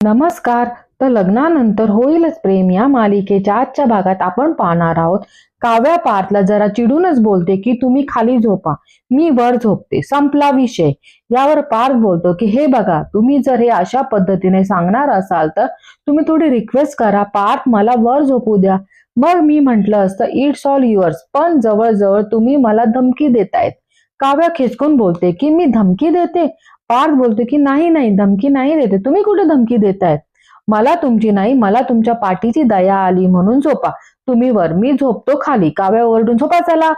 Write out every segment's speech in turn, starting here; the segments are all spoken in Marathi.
नमस्कार. तर लग्नानंतर होईलच प्रेम या मालिकेच्या आजच्या भागात आपण पाहणार आहोत. काव्या पार्थला जरा चिडूनच बोलते की तुम्ही खाली झोपा, मी वर झोपते, संपला विषय. यावर पार्थ बोलतो की हे बघा, तुम्ही जर हे अशा पद्धतीने सांगणार असाल तर तुम्ही थोडी रिक्वेस्ट करा, पार्थ मला वर झोपू द्या. मग मी म्हंटल असतं इट्स ऑल युअर्स, पण जवळजवळ तुम्ही मला धमकी देतायत. काव्या खेचकून बोलते की मी धमकी देते. पार्थ बोलतो की नाही नाही, धमकी नाही देते, तुम्ही कुठे धमकी देतायत. मला तुमची नाही, मला तुमच्या पाठीची दया आली म्हणून झोपा. तुम्ही वर, मी झोपतो खाली. काव्या ओरडून झोपा चला.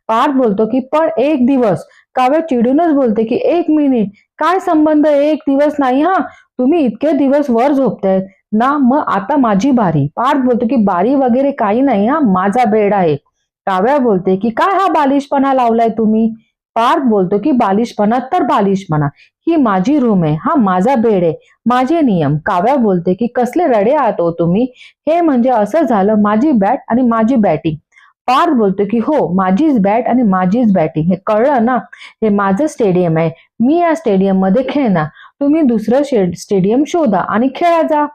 पार्थ बोलतो की पण एक दिवस. काव्या चिडूनच बोलते की एक मिनिट, काय संबंध, एक दिवस नाही हा, तुम्ही इतके दिवस वर झोपतायत ना, मग आता माझी बारी. पार्थ बोलतो की बारी वगैरे काही नाही हा, माझा बेड आहे. काव्या बोलते की काय हा बालिशपणा लावलाय तुम्ही. पार्थ बोलतो की बालिशपणा तर बालिशपणा, ही माझी रूम आहे, हा माझा बेड आहे, माझे नियम. काव्या बोलते की कसले रडे आहात हो तुम्ही, हे म्हणजे असं झालं माझी बॅट आणि माझी बॅटिंग. पार्थ बोलतो की हो, माझीच बॅट आणि माझीच बॅटिंग, हे कळलं ना, हे माझं स्टेडियम आहे, मी या स्टेडियम मध्ये खेळणार, तुम्ही दुसरं स्टेडियम शोधा आणि खेळा जा.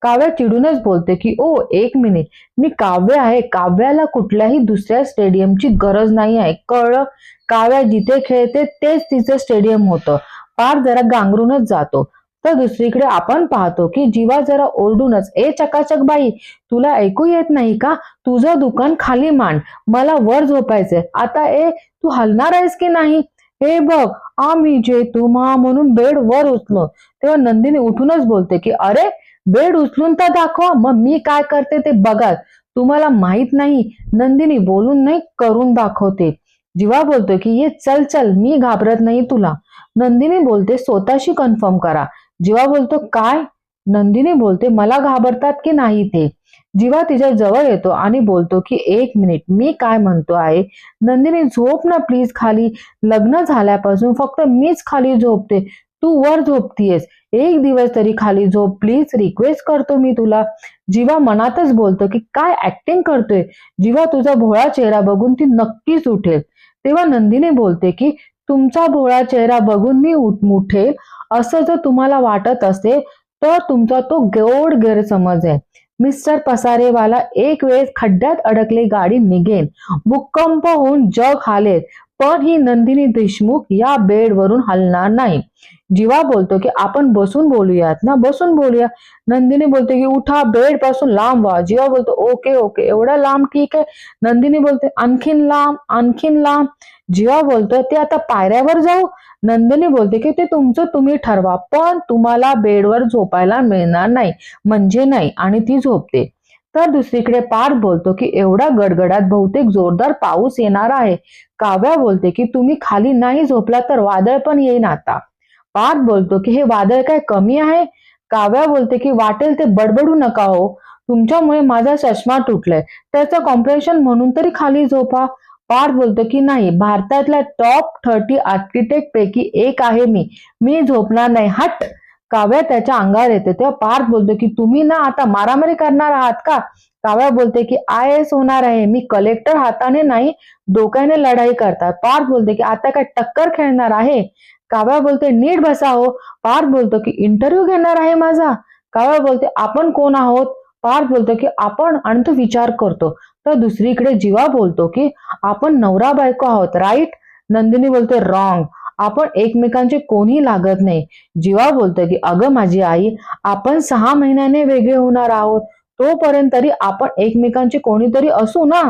काव्या चिडूनच बोलते की ओ एक मिनिट, मी काव्य आहे, काव्याला कुठल्याही दुसऱ्या स्टेडियमची गरज नाही आहे, कळलं. काव्या जिथे खेळते तेच तिचं स्टेडियम होतं. पार जरा गांगरूनच जातो. तर दुसरीकडे आपण पाहतो की जीवा जरा ओरडूनच, ए चकाचक बाई, तुला ऐकू येत नाही का, तुझं दुकान खाली मांड, मला वर झोपायचंय आता. तू हलणार आहेस की नाही, हे बघ, आम्ही जे तुम्हा म्हणून बेड वर उचलो. तेव्हा नंदिनी उठूनच बोलते की अरे, बेड उचलून तर दाखवा, मग मी काय करते ते बघा, तुम्हाला माहित नाही. नंदिनी बोलून नाही, करून दाखवते. जीवा बोलतो की ये चल चल, मी घाबरत नाही तुला. नंदिनी बोलते स्वतःशी कन्फर्म करा. जीवा बोलतो काय. नंदिनी बोलते मला घाबरतात की नाही ते. जीवा तिच्या जवळ येतो आणि बोलतो की एक मिनिट, मी काय म्हणतो आहे. नंदिनी झोप ना प्लीज खाली, लग्न झाल्यापासून फक्त मीच खाली झोपते, तू वर झोपतीयस, एक दिवस तरी खाली झोप प्लीज, रिक्वेस्ट करतो मी तुला. जीवा मनातच बोलतो की काय ऍक्टिंग करतोय. जीवा तुझा भोळा चेहरा बघून ती नक्कीच उठेल. तेव्हा नंदिनी बोलते की तुमचा भोळा चेहरा बघून मी उठेल असं जर तुम्हाला वाटत असेल तर तुमचा तो गोड गैरसमज आहे. मिस्टर पसारेवाला, एक वेळेस खड्ड्यात अडकले गाडी निघेन, भूकंप होऊन जग हालेल, पण ही नंदिनी देशमुख या बेडवरून हलणार नाही. जीवा बोलतो की आपण बसून बोलूयात ना, बसून बोलूया. नंदिनी बोलते की उठा, बेड पासून लांब व्हा. जीवा बोलतो ओके ओके, एवढा लांब ठीक आहे. नंदिनी बोलते आणखीन लांब, आणखीन लांब. जीवा बोलतो ते आता पायऱ्यावर जाऊ. नंदिनी बोलते की ते तुमचं तुम्ही ठरवा, पण तुम्हाला बेडवर झोपायला मिळणार नाही म्हणजे नाही, आणि ती झोपते. तर दुसरीकडे पार्थ बोलतो की एवढा गडगडात बहुतेक जोरदार पाऊस येणार आहे. काव्या बोलते की तुम्ही खाली नाही झोपला तर वादळ पण येईन आता. पार्थ बोलतो की हे वादळ काय कमी आहे. काव्या बोलते की वाटेल ते बडबडू नका हो, तुमच्यामुळे माझा चष्मा तुटलाय, त्याचं कॉम्प्रेशन म्हणून तरी खाली झोपा. पार्थ बोलतो की नाही, भारतातल्या टॉप 30 आर्किटेक्ट पैकी एक आहे मी झोपणार नाही, हट. काव्या त्याच्या अंगावर येते. तेव्हा पार्थ बोलतो की तुम्ही ना आता मारामारी करणार आहात का. काव्या बोलते की IAS होणार आहे मी, कलेक्टर हाताने नाही डोक्याने लढाई करतात. पार्थ बोलते की आता काय टक्कर खेळणार आहे. काव्या बोलते नीट बसा हो. पार्थ बोलतो की इंटरव्ह्यू घेणार आहे माझा. काव्या बोलते आपण कोण आहोत. पार्थ बोलतो की आपण, आणि तो विचार करतो. तर दुसरीकडे जीवा बोलतो की आपण नवरा बायको आहोत राईट. नंदिनी बोलते रॉंग, आपण एकमेकांचे कोणी लागत नाही. जीवा बोलतो की अगं माझी आई, आपण 6 महिन्याने वेगळे होणार आहोत, तोपर्यंत तरी आपण एकमेकांचे कोणीतरी असू ना.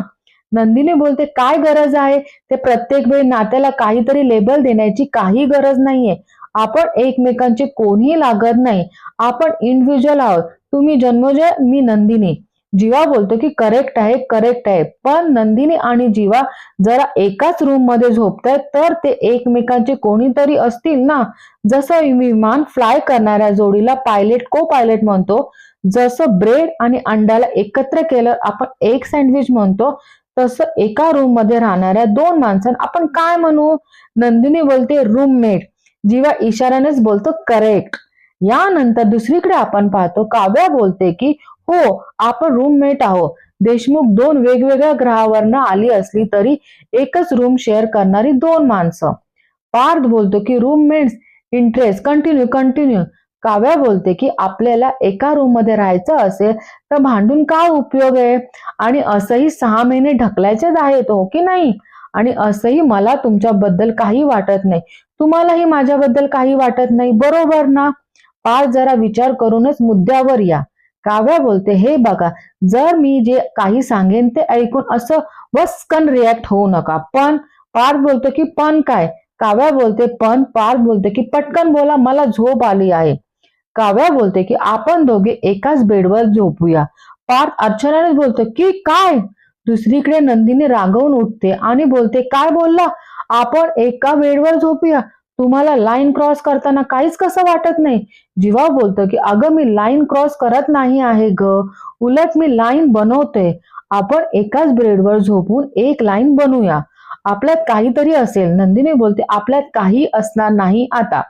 नंदिनी बोलते काय गरज आहे, ते प्रत्येक वेळी नात्याला काहीतरी लेबल देण्याची काही गरज नाहीये, आपण एकमेकांचे कोणीही लागत नाही, आपण इंडिव्हिज्युअल आहोत, तुम्ही जन्मजय, मी नंदिनी. जीवा बोलतो की करेक्ट आहे, करेक्ट आहे, पण नंदिनी आणि जीवा जरा एकाच रूम मध्ये झोपतायत तर ते एकमेकांचे कोणीतरी असतील ना. जसं विमान फ्लाय करणाऱ्या जोडीला पायलट को पायलट म्हणतो, जसं ब्रेड आणि अंड्याला एकत्र केलं आपण एक सँडविच म्हणतो, तसं एका रूम मध्ये राहणाऱ्या 2 माणसांना आपण काय म्हणू. नंदिनी बोलते रूममेट. जीवा इशाऱ्यानेच बोलतो करेक्ट. यानंतर दुसरीकडे आपण पाहतो काव्या बोलते की हो, आपण रूममेट आहोत. देशमुख 2 वेगवेगळ्या ग्रहावरनं आली असली तरी एकच रूम शेअर करणारी 2 माणसं. पार्थ बोलतो की roommates interest, continue continue. Kavya बोलते की आपल्याला एका रूम मध्ये राहायचं असेल तर भांडून काय उपयोग आहे, आणि असंही 6 महिने ढकलायचेच आहेत हो की नाही, आणि असंही मला तुमच्याबद्दल काही वाटत नाही, तुम्हालाही माझ्याबद्दल काही वाटत नाही, बरोबर ना? पाच जरा विचार करूनच मुद्द्यावर या. काव्या बोलते, हे बघा, जर मी जे काही सांगेन ते ऐकून असं वस्कन रिॲक्ट होऊ नका. पण पार्थ बोलतो की पण काय? काव्या बोलते पण. पार्थ बोलते की पटकन बोला, मला झोप आली आहे. काव्या बोलते की आपण दोघे एकाच बेडवर झोपूया. पार्थ अर्चनाने बोलतो की काय? दुसरीकडे नंदिनी रागवून उठते आणि बोलते, काय बोलला? आपण एका बेडवर झोपूया? तुम्हाला लाईन क्रॉस करताना काहीच कसं वाटत नाही? जीवा बोलतो की अगं मी लाईन क्रॉस करत नाही आहे ग, उलट मी लाईन बनवते. आपण एकाच बेडवर झोपून एक लाईन बनवूया. आपल्यात काहीतरी असेल. नंदिनी बोलते, आपल्यात काही असणार नाही आता.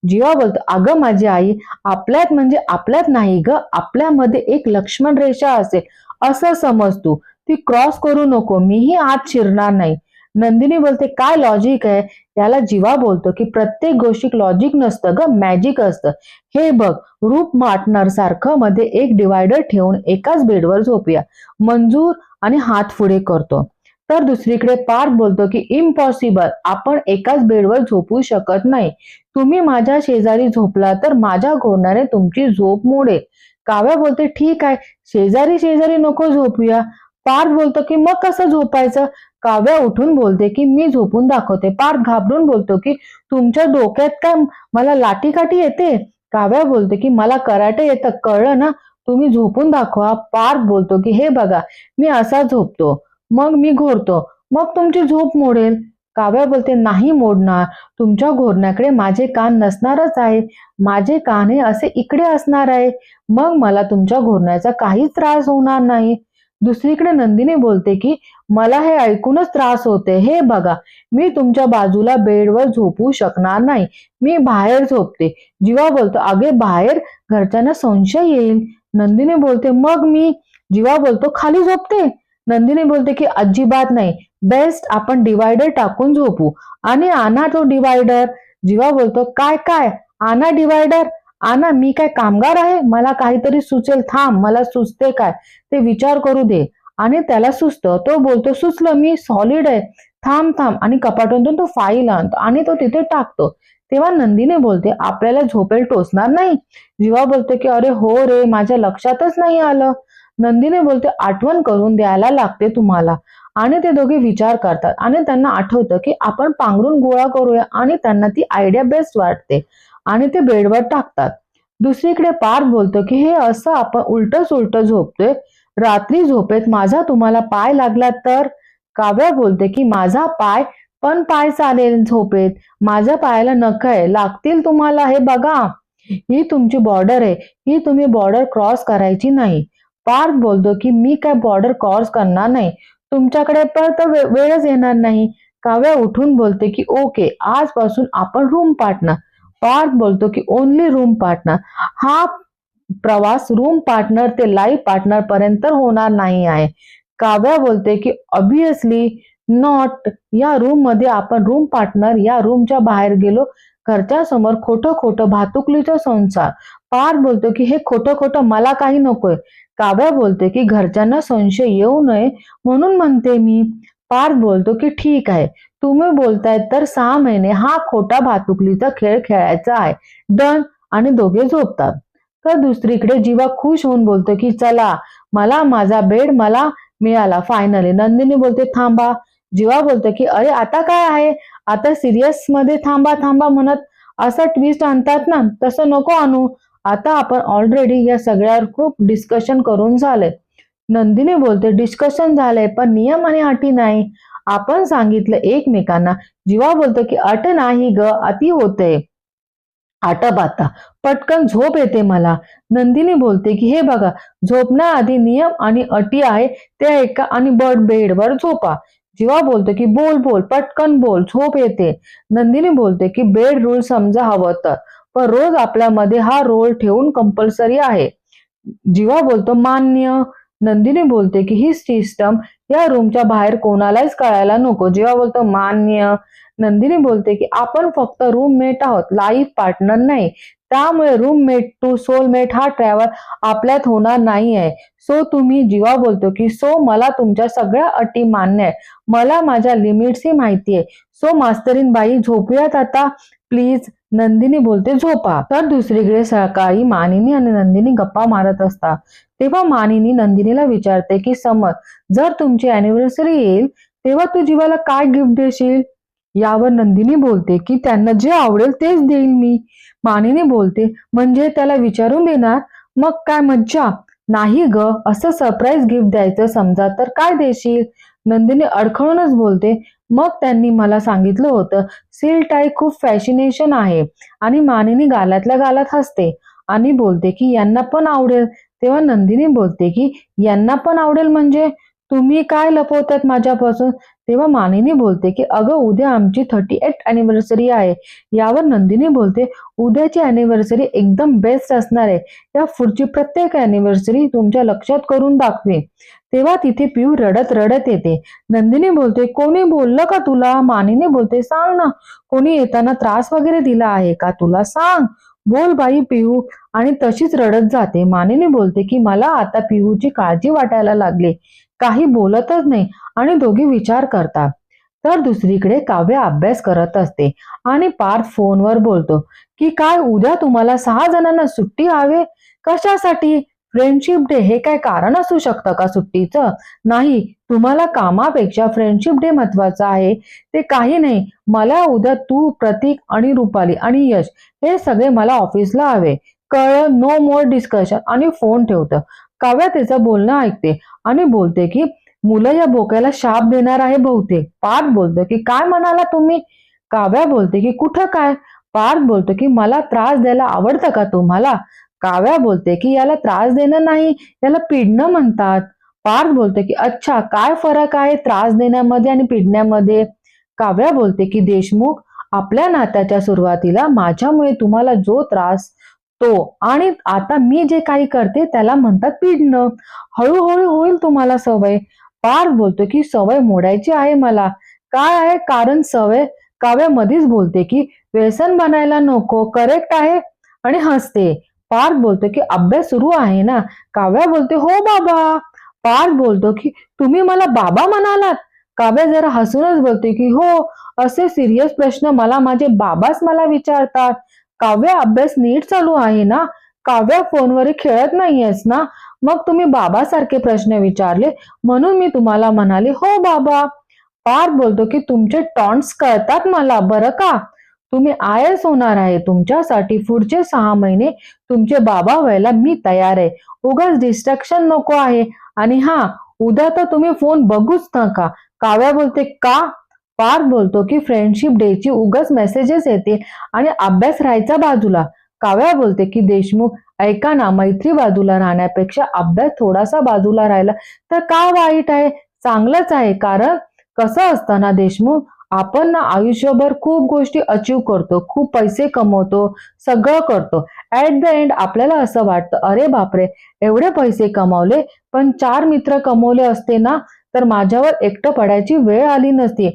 जीवा बोलतो, अगं माझी आई, आपल्यात म्हणजे आपल्यात नाही ग, आपल्यामध्ये एक लक्ष्मण रेषा असेल असं समज तू, ती क्रॉस करू नको, मीही आत शिरणार नाही. नंदिनी बोलते, काय लॉजिक आहे? त्याला जीवा बोलतो की प्रत्येक गोष्टीत लॉजिक नसतं ग, मॅजिक असतं. हे बघ, रूप पार्टनर सारखं मध्ये एक डिवायडर ठेवून एकाच बेडवर झोपूया. मंजूर आणि हात पुढे करतो. तर दुसरीकडे पार्थ बोलतो की इम्पॉसिबल, आपण एकाच बेडवर झोपू शकत नाही. तुम्ही माझ्या शेजारी झोपला तर माझ्या घोरण्याने तुमची झोप मोडेल. काव्या बोलते, ठीक आहे, शेजारी शेजारी नको झोपूया. पार्थ बोलतो की मग कसं झोपायचं? काव्या उठून बोलते की मी झोपून दाखवते. पार्थ घाबरून बोलतो की तुमच्या डोक्यात काय मला लाठीकाठी येते? काव्या बोलते की मला कराटे येतं, कळलं ना, तुम्ही झोपून दाखवा. पार्थ बोलतो की हे बघा, मी असा झोपतो, मग मी घोरतो, मग तुमची झोप मोडेल. काव्या बोलते, नाही मोडणार, तुमच्या घोरण्याकडे माझे कान नसणारच आहे, माझे कान हे असे इकडे असणार आहे, मग मला तुमच्या घोरण्याचा काहीच त्रास होणार नाही. दुसरीकडे नंदिनी बोलते की मला हे ऐकूनच त्रास होते, हे बघा, मी तुमच्या बाजूला बेडवर झोपू शकणार नाही, मी बाहेर झोपते. जीवा बोलतो, अगे बाहेर घरच्यांना संशय येईल. नंदिनी बोलते, मग मी? जीवा बोलतो, खाली झोपते. नंदिनी बोलते की अजिबात नाही, बेस्ट आपण डिवायडर टाकून झोपू, आणि आणा तो डिवायडर. जीवा बोलतो, काय काय? आणा डिवायडर, आणा, मी काय कामगार आहे, मला काहीतरी सुचेल, थांब, मला सुचते काय ते विचार करू दे. आणि त्याला सुचतं, तो बोलतो, सुचलं, मी सॉलिड आहे, थांब थांब, आणि कपाटातून तो फाईल आणतो आणि तो तिथे टाकतो. तेव्हा नंदिनी बोलते, आपल्याला झोपेल टोचणार नाही? जीवा बोलतो की अरे हो रे, माझ्या लक्षातच नाही आलं. नंदिनी बोलते, आठवण करून द्यायला लागते तुम्हाला. आणि ते दोघे विचार करतात आणि त्यांना आठवतं की आपण पांघरून गोळा करूया, आणि त्यांना ती आयडिया बेस्ट वाटते आणि ते बेडवर टाकतात. दुसरीकडे पार्थ बोलतो की हे असं आपण उलट सुलट झोपतोय, रात्री झोपेत माझा तुम्हाला पाय लागला तर? काव्या बोलते की माझा पाय, पण पाय चालेल झोपेत, माझ्या पायाला नख आहे, लागतील तुम्हाला, हे बघा, ही तुमची बॉर्डर आहे, ही तुम्ही बॉर्डर क्रॉस करायची नाही. पार्थ बोलतो की मी काय बॉर्डर क्रॉस करणार नाही, तुमच्याकडे परत वेळच येणार नाही. काव्या उठून बोलते की ओके, आजपासून आपण रूम पार्टनर. पार्थ बोलतो की ओनली रूम पार्टनर. हा प्रवास रूम पार्टनर ते लाईफ पार्टनर पर्यंत होणार नाही आहे. काव्या बोलते की ऑब्विसली नॉट, या रूम मध्ये आपण रूम पार्टनर, या रूमच्या बाहेर गेलो, घरच्या समोर खोटं खोटं भातुकलीचा संसार. पार्थ बोलतो की हे खोटं खोटं मला काही नकोय. काव्या बोलते की घरच्यांना संशय येऊ नये म्हणून म्हणते मी. पार्थ बोलतो की ठीक आहे, तुम्ही बोलताय तर 6 महिने हा खोटा भातुकलीचा खेळ खेळायचा आहे, डन. आणि दोघे झोपतात. तर दुसरीकडे जीवा खुश होऊन बोलतो की चला, मला माझा बेड मला मिळाला फायनली. नंदिनी बोलते, थांबा. जीवा बोलतो की अरे आता काय आहे, आता सिरियस मध्ये थांबा थांबा म्हणत असा ट्विस्ट आणतात ना, तसं नको आणू, आता आपण ऑलरेडी या सगळ्यावर खूप डिस्कशन करून झालंय. नंदिनी बोलते, डिस्कशन झालंय पण नियम आणि अटी नाही, आपण सांगितलं एकमेकांना. जीवा बोलतो की अट नाही ग, अति होते, आटप आता, पटकन झोप येते मला. नंदिनी बोलते की हे बघा, झोपण्याआधी नियम आणि अटी आहे ते ऐका आणि बेडवर झोपा. जीवा बोलतो की बोल बोल, पटकन बोल, झोप येते. नंदिनी बोलते की बेड रूल समजा हवं तर, पण रोज आपल्यामध्ये हा रोल ठेवून कंपल्सरी आहे. जीवा बोलतो, मान्य. नंदिनी बोलते की ही सिस्टम या रूमच्या बाहेर कोणालाच कळायला नको. जीवा बोलतो, मान्य. नंदिनी बोलते की आपण फक्त रूममेट आहोत, लाईफ पार्टनर नाही, त्यामुळे रूममेट टू सोलमेट हा ट्रॅव्हल आपल्यात होणार नाही आहे. सो तुम्ही जीवा बोलतो की सो मला तुमच्या सगळ्या अटी मान्य आहे, मला माझ्या लिमिट्सही माहिती आहे. सो मास्तरीन बाई झोपूयात आता प्लीज. नंदिनी बोलते झोपा. तर दुसरीकडे सकाळी मानिनी आणि नंदिनी गप्पा मारत असतात. तेव्हा मानिनी नंदिनीला विचारते की समज जर तुमची अॅनिव्हर्सरी येईल तेव्हा तू जीवाला काय गिफ्ट देशील? यावर नंदिनी बोलते की त्यांना जे आवडेल तेच देईल मी. मानिनी बोलते म्हणजे त्याला विचारून देणार? मग काय मज्जा नाही ग, असं सरप्राईज गिफ्ट द्यायचं समजा तर काय देशील? नंदिनी अडखळूनच बोलते मग त्यांनी मला सांगितलं होतं सिल्क टाई खूप फॅशिनेशन आहे. आणि मानिनी गालातल्या गालात हसते आणि बोलते की यांना पण आवडेल. तेव्हा नंदिनी बोलते की यांना पण आवडेल म्हणजे तुम्ही काय लपवतात माझ्यापासून? तेव्हा मानिनी बोलते की अगं उद्या आमची 38th अॅनिव्हर्सरी आहे. यावर नंदिनी बोलते उद्याची अॅनिव्हर्सरी एकदम बेस्ट असणार आहे, या पुढची प्रत्येक अॅनिव्हर्सरी तुमच्या लक्षात करून दाखवे. तेव्हा तिथे पिऊ रडत रडत येते. नंदिनी बोलते कोणी बोललं का तुला? मानिनी बोलते सांग ना, कोणी येताना त्रास वगैरे दिला आहे का तुला? सांग, बोल बाई पिऊ. आणि तशीच रडत जाते. मानिनी बोलते की मला आता पिऊची काळजी वाटायला लागली. काही बोलतच नाही आणि दोघी विचार करतात. तर दुसरीकडे काव्य अभ्यास करत असते आणि पार्थ फोनवर बोलतो की काय उद्या तुम्हाला 6 जणांना सुट्टी हवे? कशासाठी? फ्रेंडशिप डे हे काय कारण असू शकतं का सुट्टीचं? नाही, तुम्हाला कामापेक्षा फ्रेंडशिप डे महत्वाचा आहे. ते काही नाही, मला उद्या तू, प्रतीक आणि रुपाली आणि यश हे सगळे मला ऑफिसला हवे. कळलं? No more discussion. आणि फोन ठेवतं. काव्या त्याचं बोलणं ऐकते आणि बोलते की मुलं या बोक्याला शाप देणार आहे बहुतेक. पार्थ बोलतो की काय म्हणाला तुम्ही? काव्या बोलते की कुठं काय? पार्थ बोलतो की मला त्रास द्यायला आवडतं का तुम्हाला? काव्या बोलते की याला त्रास देणं नाही, याला पिडणं म्हणतात. पार्थ बोलते की अच्छा, काय फरक आहे त्रास देण्यामध्ये आणि पिडण्यामध्ये? काव्या बोलते की देशमुख, आपल्या नात्याच्या सुरुवातीला माझ्यामुळे तुम्हाला जो त्रास तो आणि आता मी जे काही करते त्याला म्हणतात पिडणं. हळूहळू होईल तुम्हाला सवय. पार्थ बोलतो की सवय मोडायची आहे मला. काय आहे कारण सवय? काव्या मधीच बोलते की व्यसन बनायला नको. करेक्ट आहे? आणि हसते. पार्थ बोलतो की अभ्यास सुरू आहे ना? काव्या बोलते हो बाबा. पार्थ बोलतो की तुम्ही मला बाबा म्हणालात? काव्या जरा हसूनच बोलते की हो, असे सिरियस प्रश्न मला माझे बाबाच मला विचारतात. काव्य अभ्यास नीट चालू आहे ना? काव्या फोनवर खेळत नाहीयेस ना? मग तुम्ही बाबासारखे प्रश्न विचारले म्हणून मी तुम्हाला म्हणाले हो बाबा. पार्थ बोलतो की तुमचे टॉन्ट्स कळतात मला बरं का. तुम्ही आयएस होणार आहे. तुमच्यासाठी पुढचे 6 महिने तुमचे बाबा व्हायला मी तयार आहे. उगाच डिस्ट्रॅक्शन नको आहे. आणि हा, उद्या तर तुम्ही फोन बघूच नका. काव्या बोलते का? पार्थ बोलतो की फ्रेंडशिप डेची उगाच मेसेजेस येतील आणि अभ्यास राहायचा बाजूला. काव्या बोलते की देशमुख, ऐका ना, मैत्री बाजूला राहण्यापेक्षा अभ्यास थोडासा बाजूला राहिला तर काय वाईट आहे? चांगलंच आहे. कारण कसं असतं ना देशमुख, आपण ना आयुष्यभर खूप गोष्टी अचीव करतो, खूप पैसे कमवतो, सगळं करतो. ऍट द एंड आपल्याला असं वाटतं अरे बापरे, एवढे पैसे कमावले, पण 4 मित्र कमवले असते ना तर माझ्यावर एकटं पडायची वेळ आली नसती.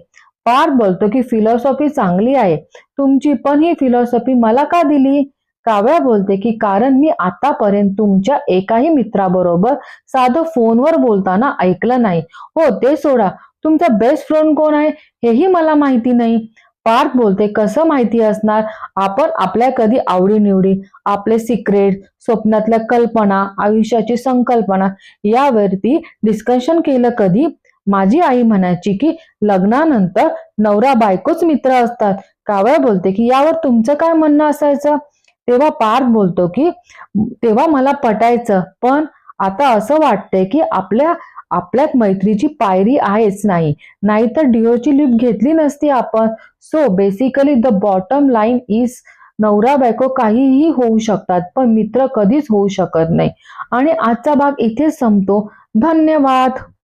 पार्थ बोलतो की फिलॉसॉफी चांगली आहे तुमची, पण ही फिलॉसॉफी मला का दिली? काव्या बोलते की कारण मी आतापर्यंत तुमच्या एकाही मित्राबरोबर साधं फोनवर बोलताना ऐकलं नाही. हो ते सोडा, तुमचा बेस्ट फ्रेंड कोण आहे हेही मला माहिती नाही. पार्थ बोलते कसं माहिती असणार? आपण आपल्या कधी आवडीनिवडी, आपले सिक्रेट, स्वप्नातल्या कल्पना, आयुष्याची संकल्पना यावरती डिस्कशन केलं कधी? माझी आई म्हणायची की लग्नानंतर नवरा बायकोच मित्र असतात. काव्या बोलते की यावर तुमचं काय म्हणणं असायचं? तेव्हा पार्थ बोलतो की तेव्हा मला पटायचं, पण आता असं वाटतंय की आपल्यात मैत्रीची पायरी आहेच नाही, नाहीतर डिओची लिप घेतली नसती आपण. So basically the bottom line is नवरा बायको काहीही होऊ शकतात पण मित्र कधीच होऊ शकत नाही. आणि आजचा भाग इथेच संपतो. धन्यवाद.